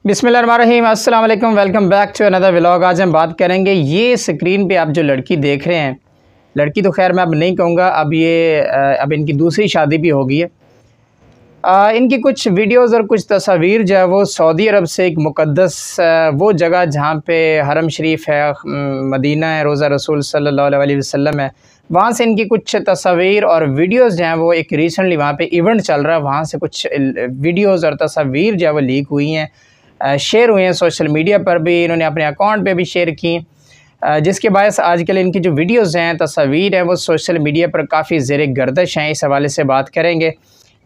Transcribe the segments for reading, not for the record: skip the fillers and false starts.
बिस्मिल्लाहिर्रहमानिर्रहीम, अस्सलाम वालेकुम, welcome back to another vlog. आज हम बात करेंगे ये स्क्रीन पे आप जो लड़की देख रहे हैं, लड़की तो खैर मैं अब नहीं कहूँगा, अब इनकी दूसरी शादी भी हो गई है। इनकी कुछ वीडियोस और कुछ तस्वीर जो है वो सऊदी अरब से एक मुक़द्दस वो जगह जहाँ पे हरम शरीफ है, मदीना है, रोज़ा रसूल सल्लल्लाहु अलैहि वसल्लम है, वहाँ से इनकी कुछ तस्वीर और वीडियोस जो हैं वो एक रिसेंटली वहाँ पे इवेंट चल रहा है, वहाँ से कुछ वीडियोस और तस्वीर जो है वो लीक हुई हैं, शेयर हुए हैं सोशल मीडिया पर भी, इन्होंने अपने अकाउंट पे भी शेयर की, जिसके बायस आजकल इनकी जो वीडियोस हैं, तस्वीर हैं, वो सोशल मीडिया पर काफ़ी ज़ेर गर्दिश हैं। इस हवाले से बात करेंगे,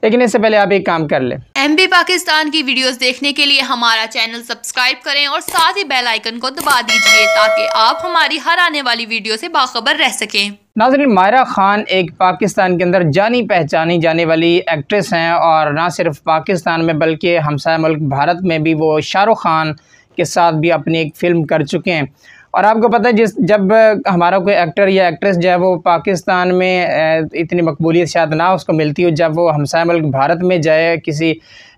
लेकिन इससे पहले आप एक काम कर लें। MB पाकिस्तान की वीडियोस देखने के लिए हमारा चैनल सब्सक्राइब करें और साथ ही बेल आइकन को दबा दीजिए ताकि आप हमारी हर आने वाली वीडियो से बाखबर रह सकें। नाज़रीन, मायरा खान एक पाकिस्तान के अंदर जानी पहचानी जाने वाली एक्ट्रेस हैं और ना सिर्फ पाकिस्तान में बल्कि हमसाया मुल्क भारत में भी वो शाहरुख खान के साथ भी अपनी एक फ़िल्म कर चुके हैं। और आपको पता है जब हमारा कोई एक्टर या एक्ट्रेस जो है वो पाकिस्तान में इतनी मकबूलियत शायद ना उसको मिलती हो, जब वो हमसाया मुल्क भारत में जाए किसी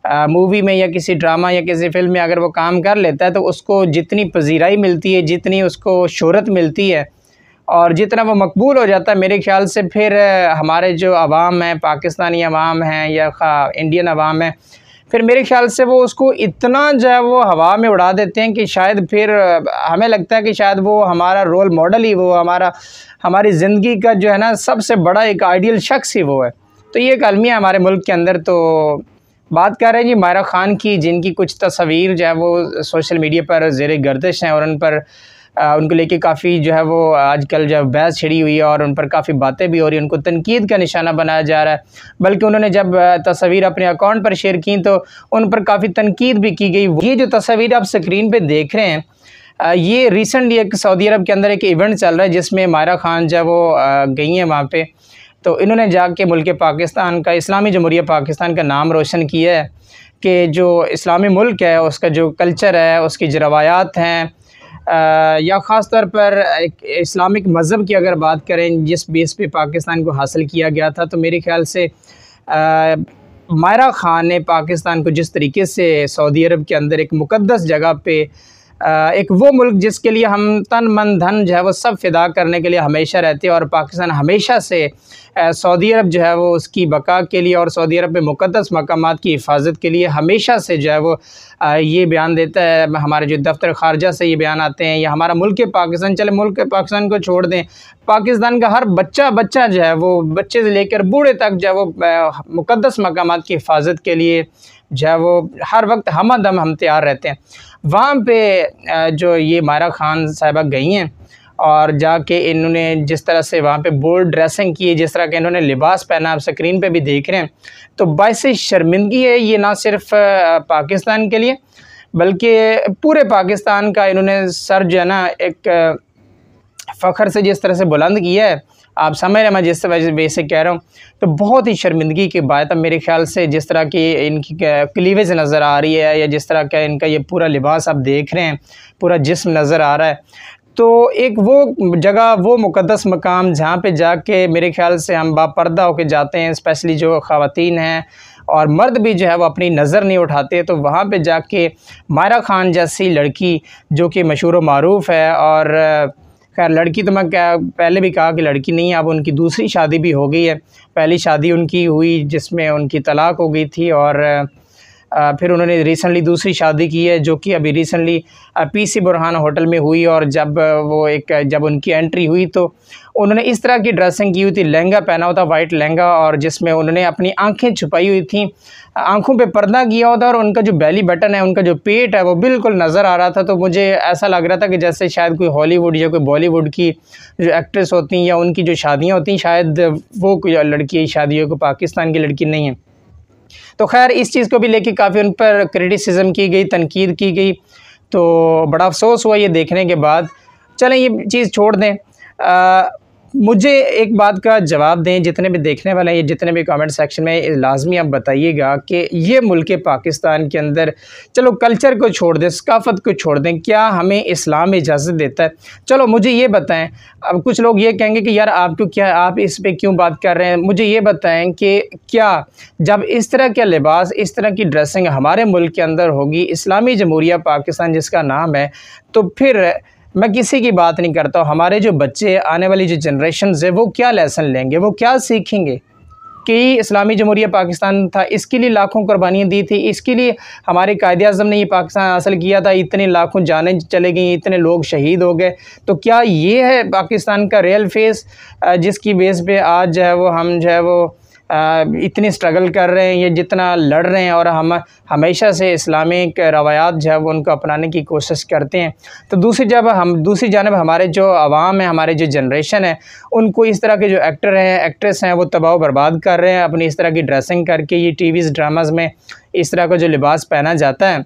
मूवी में या किसी ड्रामा या किसी फ़िल्म में अगर वो काम कर लेता है तो उसको जितनी पजीराई मिलती है, जितनी उसको शोहरत मिलती है और जितना वो मकबूल हो जाता है, मेरे ख़्याल से फिर हमारे जो अवाम हैं, पाकिस्तानी अवाम हैं या इंडियन अवाम है, फिर मेरे ख़्याल से वो उसको इतना जो है वो हवा में उड़ा देते हैं कि शायद फिर हमें लगता है कि शायद वो हमारा रोल मॉडल ही वो हमारी ज़िंदगी का जो है ना सबसे बड़ा एक आइडियल शख्स ही वो है। तो ये एक अलमिया हमारे मुल्क के अंदर। तो बात कर रहे हैं जी मायरा खान की, जिनकी कुछ तस्वीर जो है वो सोशल मीडिया पर ज़ेर गर्दिश हैं और उन पर उनको लेके काफ़ी जो है वो आजकल जो बहस छिड़ी हुई है और उन पर काफ़ी बातें भी हो रही हैं, उनको तनकीद का निशाना बनाया जा रहा है। बल्कि उन्होंने जब तस्वीर अपने अकाउंट पर शेयर की तो उन पर काफ़ी तनकीद भी की गई। ये जो तस्वीर आप स्क्रीन पे देख रहे हैं, ये रिसेंटली एक सऊदी अरब के अंदर एक इवेंट चल रहा है जिसमें मायरा खान जो है वो गई हैं वहाँ पर। तो इन्होंने जाके मुल्क पाकिस्तान का, इस्लामी जमहूरिया पाकिस्तान का नाम रोशन किया है कि जो इस्लामी मुल्क है उसका जो कल्चर है, उसकी जो रवायात हैं, या ख़ास तौर पर एक इस्लामिक मज़हब की अगर बात करें जिस बेस पे पाकिस्तान को हासिल किया गया था, तो मेरे ख़्याल से मायरा खान ने पाकिस्तान को जिस तरीके से सऊदी अरब के अंदर एक मुक़द्दस जगह पे एक वो मुल्क जिसके लिए हम तन मन धन जो है वो सब फ़िदा करने के लिए हमेशा रहते हैं और पाकिस्तान हमेशा से सऊदी अरब जो है वो उसकी बका के लिए और सऊदी अरब में मुक़द्दस मकामात की हिफाजत के लिए हमेशा से जो है वो ये बयान देता है। हमारे जो दफ्तर ख़ारजा से ये बयान आते हैं या हमारा मुल्क पाकिस्तान, चले मुल्क पाकिस्तान को छोड़ दें, पाकिस्तान का हर बच्चा जो है वो बच्चे से लेकर बूढ़े तक जो है वो मुक़द्दस मकामात की हिफाजत के लिए जो है वो हर वक्त हमदम हम तैयार रहते हैं। वहाँ पे जो ये मायरा खान साहिबा गई हैं और जाके इन्होंने जिस तरह से वहाँ पे बोल्ड ड्रेसिंग की, जिस तरह का इन्होंने लिबास पहना, आप स्क्रीन पे भी देख रहे हैं, तो बाइस शर्मिंदगी है ये ना सिर्फ पाकिस्तान के लिए बल्कि पूरे पाकिस्तान का इन्होंने सर जो है ना एक फ़ख्र से जिस तरह से बुलंद किया है, आप समझ रहे मैं जिस वजह से कह रहा हूँ, तो बहुत ही शर्मिंदगी की बात है मेरे ख़्याल से। जिस तरह की इनकी क्लीवेज नज़र आ रही है या जिस तरह का इनका ये पूरा लिबास आप देख रहे हैं, पूरा जिस्म नज़र आ रहा है, तो एक वो जगह, वो मुक़द्दस मकाम जहाँ पे जाके मेरे ख़्याल से हम बापर्दा होके जाते हैं, स्पेशली जो ख़वातीन हैं और मर्द भी जो है वो अपनी नज़र नहीं उठाते, तो वहाँ पे जाके मायरा खान जैसी लड़की जो कि मशहूर व मारूफ़ है, और खैर लड़की तो मैं पहले भी कहा कि लड़की नहीं है, अब उनकी दूसरी शादी भी हो गई है। पहली शादी उनकी हुई जिसमें उनकी तलाक हो गई थी और फिर उन्होंने रिसेंटली दूसरी शादी की है जो कि अभी रिसेंटली PC बुरहान होटल में हुई। और जब उनकी एंट्री हुई तो उन्होंने इस तरह की ड्रेसिंग की हुई थी, लहंगा पहना हुआ था, वाइट लहंगा, और जिसमें उन्होंने अपनी आंखें छुपाई हुई थी, आंखों पे पर्दा किया हुआ था और उनका जो बेली बटन है, उनका जो पेट है वो बिल्कुल नज़र आ रहा था। तो मुझे ऐसा लग रहा था कि जैसे शायद कोई हॉलीवुड या कोई बॉलीवुड की जो एक्ट्रेस होती हैं या उनकी जो शादियाँ होती हैं, शायद वो कोई लड़की शादियों को पाकिस्तान की लड़की नहीं है। तो खैर इस चीज़ को भी लेके काफ़ी उन पर क्रिटिसिज्म की गई, तनकीद की गई, तो बड़ा अफसोस हुआ ये देखने के बाद। चलें ये चीज़ छोड़ दें। मुझे एक बात का जवाब दें, जितने भी देखने वाले हैं, जितने भी कमेंट सेक्शन में लाजमी आप बताइएगा कि ये मुल्क पाकिस्तान के अंदर, चलो कल्चर को छोड़ दें, सकाफ़त को छोड़ दें, क्या हमें इस्लाम इजाज़त देता है? चलो मुझे ये बताएं। अब कुछ लोग ये कहेंगे कि यार आपको क्या, आप इस पे क्यों बात कर रहे हैं? मुझे ये बताएं कि क्या जब इस तरह के लिबास, इस तरह की ड्रेसिंग हमारे मुल्क के अंदर होगी, इस्लामी जमहूरिया पाकिस्तान जिसका नाम है, तो फिर मैं किसी की बात नहीं करता हूँ, हमारे जो बच्चे, आने वाली जो जनरेशन है, वो क्या लेसन लेंगे, वो क्या सीखेंगे कि इस्लामी जमहूरिया पाकिस्तान था, इसके लिए लाखों कुर्बानियाँ दी थी, इसके लिए हमारे कायदे आज़म ने ये पाकिस्तान हासिल किया था, इतने लाखों जानें चले गई, इतने लोग शहीद हो गए। तो क्या ये है पाकिस्तान का रियल फेस, जिसकी बेस पे आज जो है वो हम जो है वो इतनी स्ट्रगल कर रहे हैं, ये जितना लड़ रहे हैं, और हम हमेशा से इस्लामिक रवायात जो है वो उनको अपनाने की कोशिश करते हैं। तो दूसरी जानब हमारे जो अवाम है, हमारे जो जनरेशन है, उनको इस तरह के जो एक्टर हैं, एक्ट्रेस हैं, वो तबाह बर्बाद कर रहे हैं अपनी इस तरह की ड्रेसिंग करके। ये टीवीज़ ड्रामाज़ में इस तरह का जो लिबास पहना जाता है,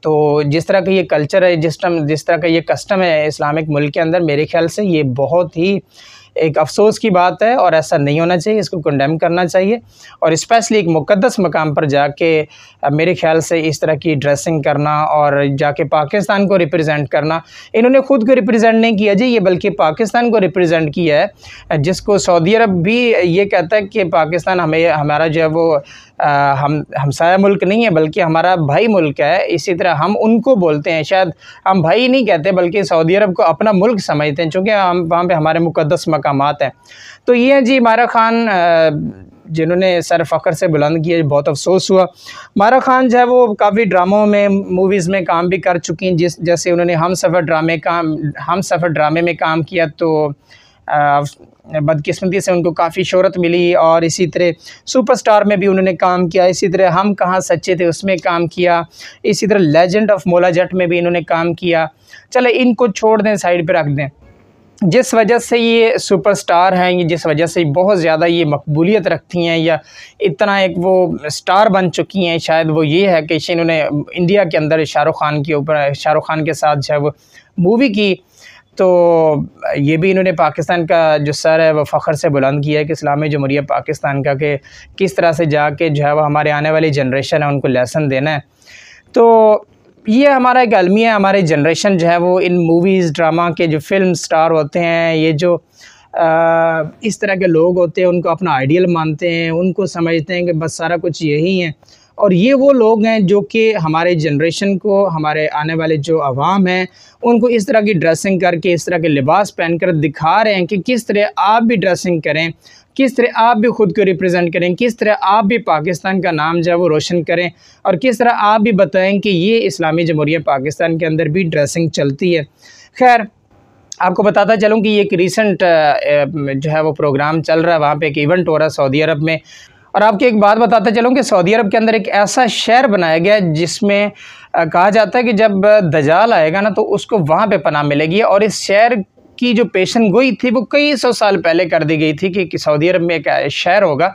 तो जिस तरह का ये कल्चर है, जिस तरह का ये कस्टम है इस्लामिक मुल्क के अंदर, मेरे ख़्याल से ये बहुत ही एक अफ़सोस की बात है, और ऐसा नहीं होना चाहिए, इसको कंडेम करना चाहिए। और स्पेशली एक मुक़द्दस मकाम पर जाके मेरे ख़्याल से इस तरह की ड्रेसिंग करना और जाके पाकिस्तान को रिप्रेजेंट करना, इन्होंने ख़ुद को रिप्रेजेंट नहीं किया जी, ये बल्कि पाकिस्तान को रिप्रेजेंट किया है, जिसको सऊदी अरब भी ये कहता है कि पाकिस्तान हमारा जो है वो हमसाया मुल्क नहीं है, बल्कि हमारा भाई मुल्क है। इसी तरह हम उनको बोलते हैं, शायद हम भाई नहीं कहते, बल्कि सऊदी अरब को अपना मुल्क समझते हैं, चूँकि हम वहाँ पे हमारे मुक़द्दस मकामात हैं। तो ये है जी मायरा ख़ान, जिन्होंने सर फ़ख्र से बुलंद किया, बहुत अफसोस हुआ। मायरा ख़ान जो है वो काफ़ी ड्रामों में, मूवीज़ में काम भी कर चुकी हैं, जैसे उन्होंने हमसफ़र ड्रामे में काम किया, तो बदकिस्मती से उनको काफ़ी शोहरत मिली। और इसी तरह सुपरस्टार में भी उन्होंने काम किया, इसी तरह हम कहाँ सच्चे थे उसमें काम किया, इसी तरह लेजेंड ऑफ मौला जट में भी इन्होंने काम किया। चले इनको छोड़ दें, साइड पे रख दें। जिस वजह से ये सुपरस्टार हैं, ये जिस वजह से बहुत ज़्यादा ये मकबूलियत रखती हैं, या इतना एक वो स्टार बन चुकी हैं, शायद वो ये है कि इन्होंने इंडिया के अंदर शाहरुख़ खान के साथ जो है वो मूवी की, तो ये भी इन्होंने पाकिस्तान का जो सर है वो फ़ख्र से बुलंद किया है कि इस्लामी जमहूरिया पाकिस्तान का, कि किस तरह से जाके जो है वो हमारे आने वाली जनरेशन है उनको लेसन देना है। तो ये हमारा एक अलमिया है, हमारी जनरेशन जो है वो इन मूवीज़ ड्रामा के जो फिल्म स्टार होते हैं, ये जो इस तरह के लोग होते हैं, उनको अपना आइडियल मानते हैं, उनको समझते हैं कि बस सारा कुछ यही है। और ये वो लोग हैं जो कि हमारे जनरेशन को, हमारे आने वाले जो अवाम हैं, उनको इस तरह की ड्रेसिंग करके, इस तरह के लिबास पहनकर दिखा रहे हैं कि किस तरह आप भी ड्रेसिंग करें, किस तरह आप भी ख़ुद को रिप्रेजेंट करें, किस तरह आप भी पाकिस्तान का नाम जो है वो रोशन करें, और किस तरह आप भी बताएं कि ये इस्लामी जमहूरिया पाकिस्तान के अंदर भी ड्रेसिंग चलती है। खैर, आपको बताता चलूँ कि एक रीसेंट जो है वो प्रोग्राम चल रहा है, वहाँ पे एक इवेंट हो रहा है सऊदी अरब में। और आपको एक बात बताता चलूँ कि सऊदी अरब के अंदर एक ऐसा शहर बनाया गया है जिसमें कहा जाता है कि जब दज्जाल आएगा ना, तो उसको वहाँ पे पनाह मिलेगी। और इस शहर की जो पेशन गोई थी वो कई सौ साल पहले कर दी गई थी कि सऊदी अरब में एक शहर होगा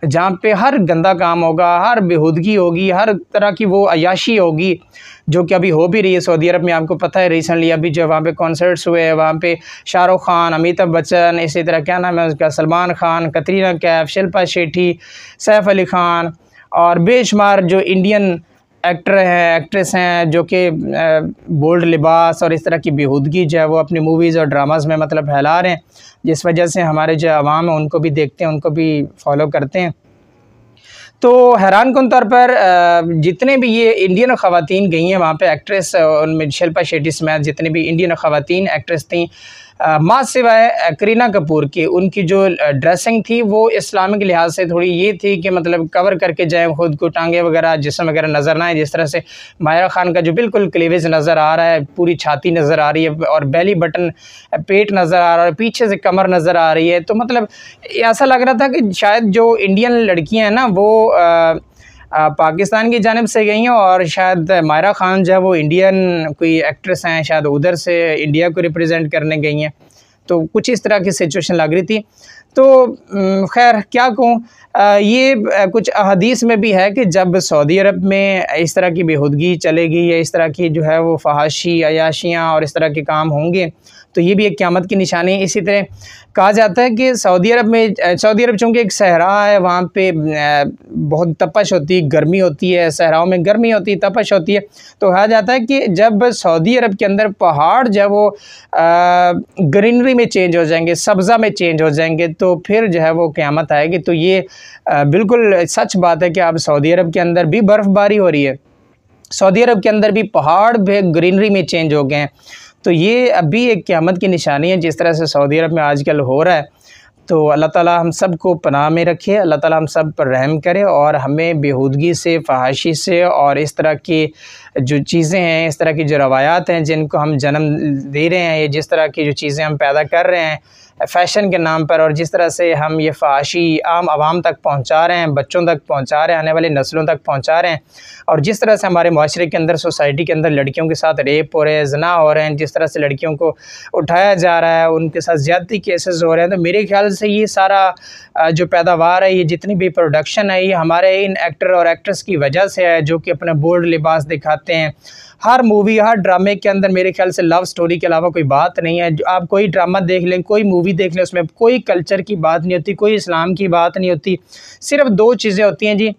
जहाँ पे हर गंदा काम होगा, हर बेहूदगी होगी, हर तरह की वो अयाशी होगी, जो कि अभी हो भी रही है सऊदी अरब में। आपको पता है रिसेंटली अभी जो वहाँ पे कॉन्सर्ट्स हुए हैं, वहाँ पे शाहरुख़ खान, अमिताभ बच्चन, इसी तरह क्या नाम है उसका, सलमान खान, कतरीना कैफ, शिल्पा शेट्टी, सैफ अली खान और बेशुमार जो इंडियन एक्टर हैं, एक्ट्रेस हैं, जो कि बोल्ड लिबास और इस तरह की बेहूदगी जो है वो अपनी मूवीज़ और ड्रामाज़ में मतलब फैला रहे हैं, जिस वजह से हमारे जो अवाम है उनको भी देखते हैं, उनको भी फॉलो करते हैं। तो हैरान कुन तौर पर जितने भी ये इंडियन ख़वातीन गई हैं वहाँ पे एक्ट्रेस, उनमें शिल्पा शेट्टी समेत जितने भी इंडियन ख़वातीन एक्ट्रेस थी, माँ सिवाय करीना कपूर की, उनकी जो ड्रेसिंग थी वो इस्लामिक लिहाज से थोड़ी ये थी कि मतलब कवर करके जाए खुद को, टांगे वगैरह जिस्म वगैरह नज़र ना आए। जिस तरह से मायरा ख़ान का जो बिल्कुल क्लीवेज नज़र आ रहा है, पूरी छाती नज़र आ रही है और बेली बटन, पेट नज़र आ रहा है, पीछे से कमर नज़र आ रही है। तो मतलब ऐसा लग रहा था कि शायद जो इंडियन लड़कियाँ हैं ना वो पाकिस्तान की जानिब से गई हैं, और शायद मायरा ख़ान जो है वो इंडियन कोई एक्ट्रेस हैं, शायद उधर से इंडिया को रिप्रेजेंट करने गई हैं। तो कुछ इस तरह की सिचुएशन लग रही थी। तो खैर क्या कहूँ, ये कुछ अहादीस में भी है कि जब सऊदी अरब में इस तरह की बेहुदगी चलेगी या इस तरह की जो है वो फहाशी अयाशियाँ और इस तरह के काम होंगे तो ये भी एक क़यामत की निशानी है। इसी तरह कहा जाता है कि सऊदी अरब चूँकि एक सहरा है, वहाँ पे बहुत तपश होती है, गर्मी होती है, सहराओं में गर्मी होती है, तपश होती है। तो कहा जाता है कि जब सऊदी अरब के अंदर पहाड़ जो है वो ग्रीनरी में चेंज हो जाएंगे, सब्ज़ा में चेंज हो जाएंगे, तो फिर जो है वो क़यामत आएगी। तो ये बिल्कुल सच बात है कि अब सऊदी अरब के अंदर भी बर्फ़बारी हो रही है, सऊदी अरब के अंदर भी पहाड़ भी ग्रीनरी में चेंज हो गए हैं। तो ये अभी एक क़यामत की निशानी है जिस तरह से सऊदी अरब में आजकल हो रहा है। तो अल्लाह ताला हम सब को पनाह में रखे, अल्लाह ताला हम सब पर रहम करे और हमें बेहूदगी से, फहाशी से और इस तरह की जो चीज़ें हैं, इस तरह की जो रवायात हैं जिनको हम जन्म दे रहे हैं, ये जिस तरह की जो चीज़ें हम पैदा कर रहे हैं फ़ैशन के नाम पर, और जिस तरह से हम ये फहाशी आम आवाम तक पहुँचा रहे हैं, बच्चों तक पहुँचा रहे हैं, आने वाली नस्लों तक पहुँचा रहे हैं, और जिस तरह से हमारे माशरे के अंदर, सोसाइटी के अंदर लड़कियों के साथ रेप हो रहे हैं, ज़िना हो रहे हैं, जिस तरह से लड़कियों को उठाया जा रहा है, उनके साथ ज़्यादती केसेस हो रहे हैं, तो मेरे ख्याल से ये सारा जो पैदावार है, ये जितनी भी प्रोडक्शन है, ये हमारे इन एक्टर और एक्ट्रेस की वजह से है, जो कि अपने बोल्ड लिबास दिखाते हैं। हर मूवी, हर ड्रामे के अंदर मेरे ख्याल से लव स्टोरी के अलावा कोई बात नहीं है। आप कोई ड्रामा देख लें, कोई मूवी देख लें, उसमें कोई कल्चर की बात नहीं होती, कोई इस्लाम की बात नहीं होती। सिर्फ दो चीज़ें होती हैं जी,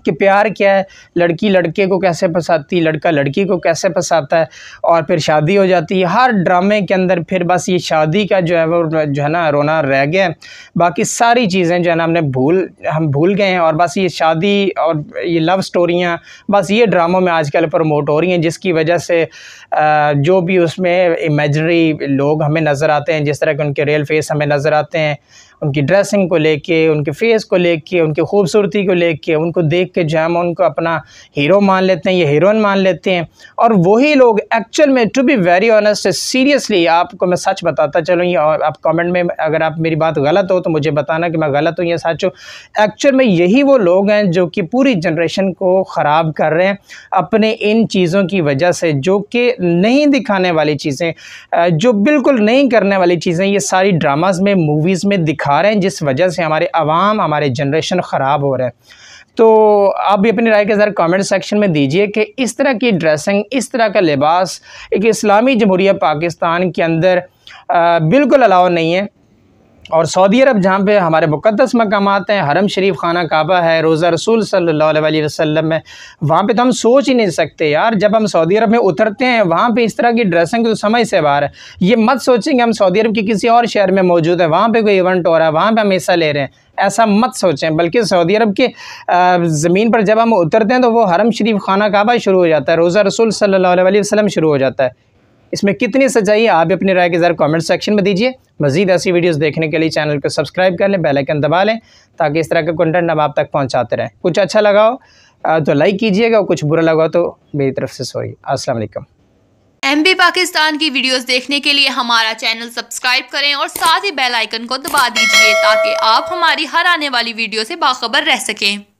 कि प्यार क्या है, लड़की लड़के को कैसे फंसाती, लड़का लड़की को कैसे फंसाता है, और फिर शादी हो जाती है। हर ड्रामे के अंदर फिर बस ये शादी का जो है वो जो है ना रोना रह गया है, बाकी सारी चीज़ें जो है ना हम भूल गए हैं, और बस ये शादी और ये लव स्टोरियाँ बस ये ड्रामों में आजकल प्रमोट हो रही हैं, जिसकी वजह से जो भी उसमें इमेजिनरी लोग हमें नज़र आते हैं, जिस तरह के उनके रियल फेस हमें नज़र आते हैं, उनकी ड्रेसिंग को लेके, उनके फेस को लेके, उनकी खूबसूरती को लेके, उनको देख के जो हम उनको अपना हीरो मान लेते हैं, ये हीरोइन मान लेते हैं। और वही लोग एक्चुअल में, to be very honest, seriously आपको मैं सच बताता चलूँ, ये आप कमेंट में अगर आप मेरी बात गलत हो तो मुझे बताना कि मैं गलत हूँ या सच हूँ। एक्चुअल में यही वो लोग हैं जो कि पूरी जनरेशन को ख़राब कर रहे हैं अपने इन चीज़ों की वजह से, जो कि नहीं दिखाने वाली चीज़ें, जो बिल्कुल नहीं करने वाली चीज़ें, ये सारी ड्रामाज़ में, मूवीज़ में दिखा रहे हैं, जिस वजह से हमारे अवाम, हमारे जनरेशन ख़राब हो रहे हैं। तो आप भी अपनी राय के ज़रा कमेंट सेक्शन में दीजिए कि इस तरह की ड्रेसिंग, इस तरह का लिबास एक इस्लामी जमहूरिया पाकिस्तान के अंदर बिल्कुल अलाउ नहीं है। और सऊदी अरब जहाँ पे हमारे मुक़द्दस मकामात हैं, हरम शरीफ, खाना काबा है, रोज़ा रसूल सल्लल्लाहु अलैहि वसल्लम है, वहाँ पे तो हम सोच ही नहीं सकते यार। जब हम सऊदी अरब में उतरते हैं वहाँ पे इस तरह की ड्रेसिंग तो समझ से बाहर है। ये मत सोचेंगे हम सऊदी अरब के किसी और शहर में मौजूद है, वहाँ पे कोई इवेंट हो रहा है, वहाँ पे हम हिस्सा ले रहे हैं, ऐसा मत सोचें। बल्कि सऊदी अरब के ज़मीन पर जब हम उतरते हैं तो वो हरम शरीफ, खाना काबा शुरू हो जाता है, रोज़ा रसूल सल्लल्लाहु अलैहि वसल्लम शुरू हो जाता है। इसमें कितनी सच्चाई है आप भी अपनी राय के ज़रा कमेंट सेक्शन में दीजिए। मज़ीद ऐसी वीडियोस देखने के लिए चैनल को सब्सक्राइब कर लें, बेल आइकन दबा लें, ताकि इस तरह का कंटेंट हम आप तक पहुंचाते रहें। कुछ अच्छा लगा हो तो लाइक कीजिएगा, और कुछ बुरा लगा हो तो मेरी तरफ से सॉरी। अस्सलाम वालेकुम। MB पाकिस्तान की वीडियोस देखने के लिए हमारा चैनल सब्सक्राइब करें और साथ ही बेल आइकन को दबा दीजिए, ताकि आप हमारी हर आने वाली वीडियो से बाखबर रह सकें।